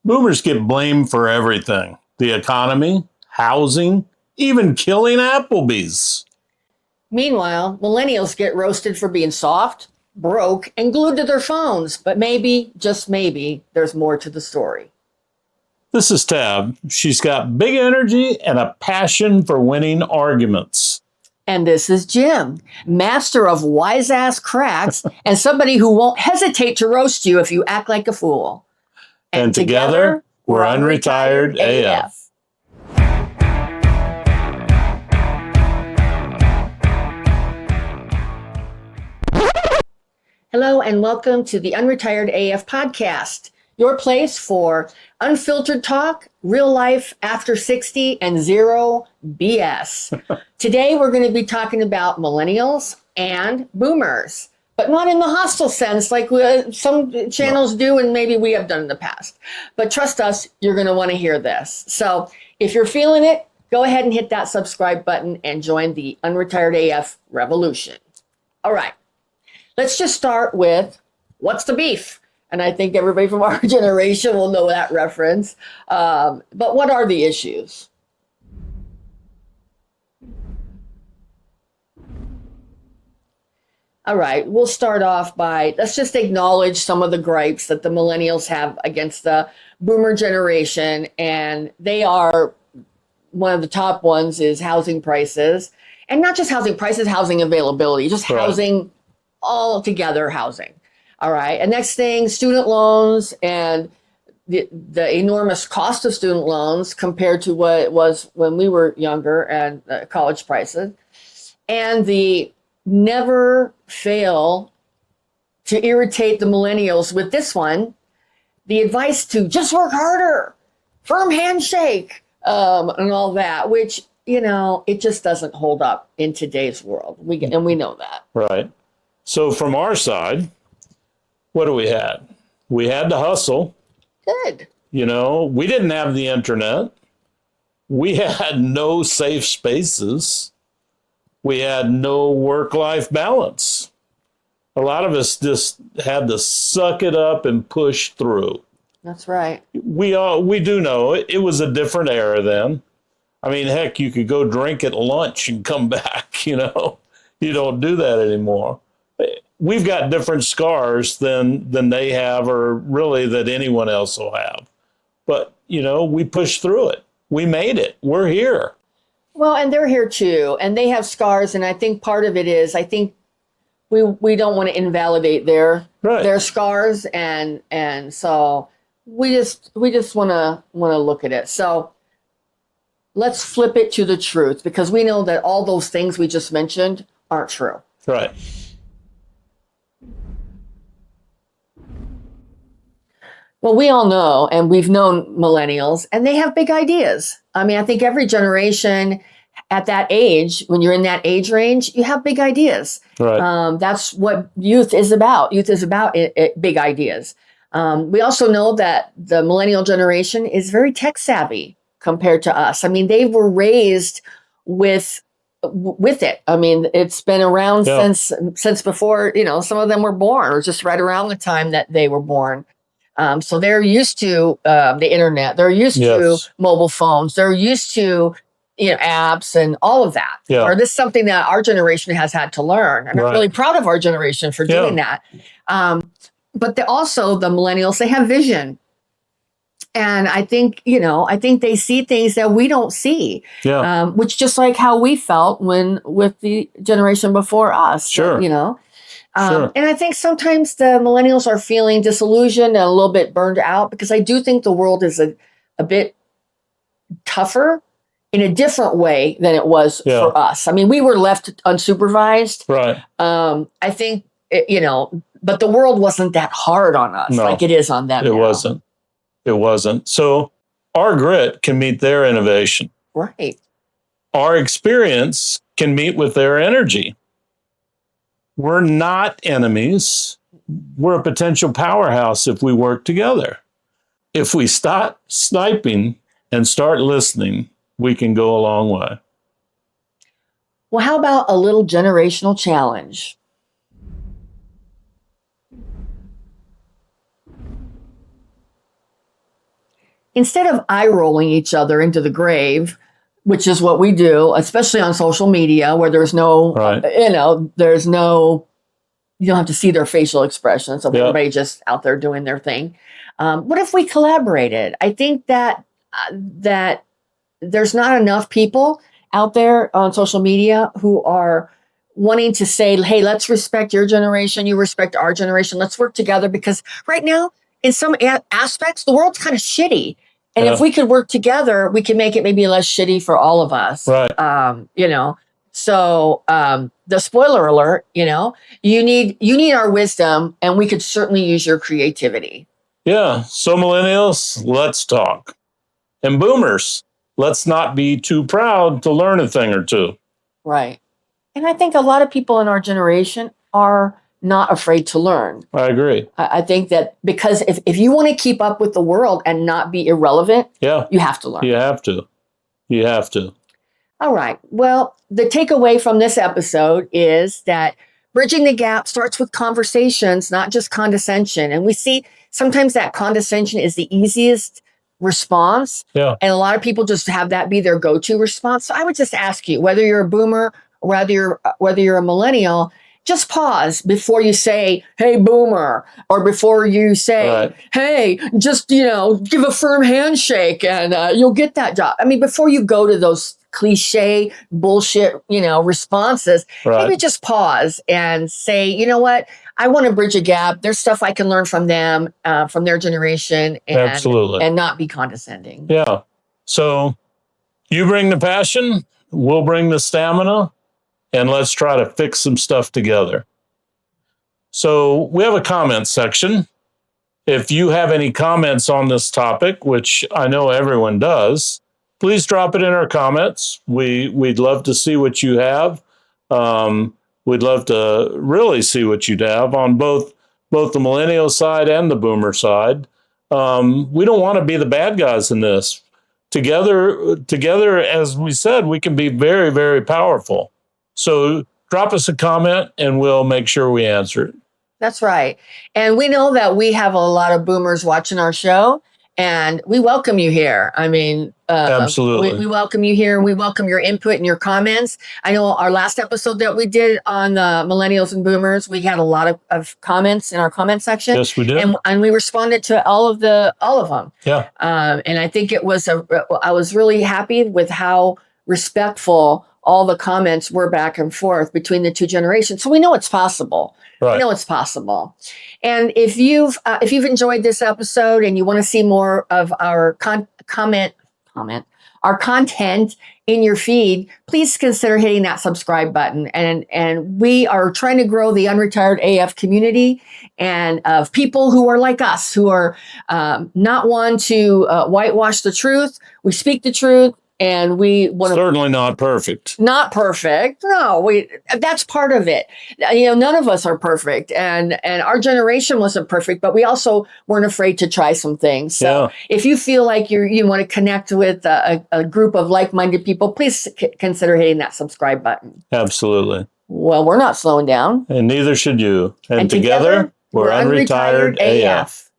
Boomers get blamed for everything. The economy, housing, even killing Applebee's. Meanwhile, millennials get roasted for being soft, broke, and glued to their phones. But maybe, just maybe, there's more to the story. This is Tab. She's got big energy and a passion for winning arguments. And this is Jim, master of wise-ass cracks and somebody who won't hesitate to roast you if you act like a fool. And together, we're Unretired AF. Hello and welcome to the Unretired AF Podcast, your place for unfiltered talk, real life after 60, and zero BS. Today we're going to be talking about millennials and boomers, but not in the hostile sense like some channels do and maybe we have done in the past. But trust us, you're going to want to hear this. So if you're feeling it, go ahead and hit that subscribe button and join the Unretired AF revolution. All right. Let's just start with what's the beef? And I think everybody from our generation will know that reference. But what are the issues? All right, we'll start off by, let's just acknowledge some of the gripes that the millennials have against the boomer generation. And they are, one of the top ones is housing prices. And not just housing prices, housing availability, just housing. All together housing. All right. And next thing, student loans and the enormous cost of student loans compared to what it was when we were younger and college prices. And the never fail to irritate the millennials with this one, the advice to just work harder, firm handshake, and all that, which, you know, it just doesn't hold up in today's world. We know that. Right. So from our side, what do we had? We had to hustle. Good. You know, we didn't have the internet. We had no safe spaces. We had no work-life balance. A lot of us just had to suck it up and push through. That's right. We do know it was a different era then. I mean, heck, you could go drink at lunch and come back, you know. You don't do that anymore. We've got different scars than they have, or really that anyone else will have. But, you know, we pushed through it. We made it. We're here. Well, and they're here too. And they have scars. And I think part of it is, I think we don't want to invalidate their scars. And so we just want to look at it. So let's flip it to the truth, because we know that all those things we just mentioned aren't true. Right. Well, we all know, and we've known millennials, and they have big ideas. I mean, I think every generation at that age, when you're in that age range, you have big ideas. Right. That's what youth is about. Youth is about big ideas. We also know that the millennial generation is very tech savvy compared to us. I mean, they were raised with it. I mean, it's been around since before, you know, some of them were born, or just right around the time that they were born. So they're used to the internet. They're used to mobile phones. They're used to, you know, apps and all of that. Yeah. Or this is something that our generation has had to learn. And I'm really proud of our generation for doing that. But also the millennials, they have vision. And I think, you know, they see things that we don't see. Yeah. Which just like how we felt with the generation before us. Sure. You know. And I think sometimes the millennials are feeling disillusioned and a little bit burned out, because I do think the world is a bit tougher in a different way than it was for us. I mean, we were left unsupervised. Right. I think, you know, but the world wasn't that hard on us like it is on them. It wasn't. It wasn't. So our grit can meet their innovation. Right. Our experience can meet with their energy. We're not enemies. We're a potential powerhouse if we work together. If we stop sniping and start listening, we can go a long way. Well, how about a little generational challenge? instead of eye rolling each other into the grave, which is what we do, especially on social media where there's no, Right. there's no, you don't have to see their facial expressions of everybody just out there doing their thing. What if we collaborated? I think that that there's not enough people out there on social media who are wanting to say, hey, let's respect your generation, you respect our generation, let's work together, because right now, in some aspects, the world's kind of shitty. And if we could work together, we can make it maybe less shitty for all of us. Right. So the spoiler alert, you need our wisdom, and we could certainly use your creativity. Yeah. So millennials, let's talk. And boomers, let's not be too proud to learn a thing or two. Right. And I think a lot of people in our generation are not afraid to learn. I agree. I think that because if you want to keep up with the world and not be irrelevant, you have to learn. You have to. All right. Well, the takeaway from this episode is that bridging the gap starts with conversations, not just condescension. And we see sometimes that condescension is the easiest response. Yeah. And a lot of people just have that be their go-to response. So I would just ask you, whether you're a boomer, or whether you're a millennial, just pause before you say, hey, boomer, or before you say, hey, just, give a firm handshake and you'll get that job. I mean, before you go to those cliche bullshit, responses, maybe just pause and say, you know what? I want to bridge a gap. There's stuff I can learn from them, from their generation, and not be condescending. Yeah. So you bring the passion, we'll bring the stamina, and let's try to fix some stuff together. So we have a comment section. If you have any comments on this topic, which I know everyone does, please drop it in our comments. We'd love to see what you have. We'd love to really see what you'd have on both the millennial side and the boomer side. We don't want to be the bad guys in this. Together, as we said, we can be very, very powerful. So drop us a comment and we'll make sure we answer it. That's right. And we know that we have a lot of boomers watching our show, and we welcome you here. I mean, absolutely. We welcome you here, and we welcome your input and your comments. I know our last episode that we did on the millennials and boomers, we had a lot of comments in our comment section. Yes, we did. And we responded to all of them. Yeah. And I think I was really happy with how respectful all the comments were back and forth between the two generations. So we know it's possible. Right. We know it's possible. And if you've enjoyed this episode and you want to see more of our our content in your feed, please consider hitting that subscribe button. And we are trying to grow the Unretired AF community and of people who are like us, who are not one to whitewash the truth. We speak the truth. And we want to certainly not perfect. Not perfect. No, that's part of it. None of us are perfect, and our generation wasn't perfect, but we also weren't afraid to try some things. So if you feel like you want to connect with a group of like-minded people, please consider hitting that subscribe button. Absolutely. Well, we're not slowing down. And neither should you. And together, we're Unretired AF.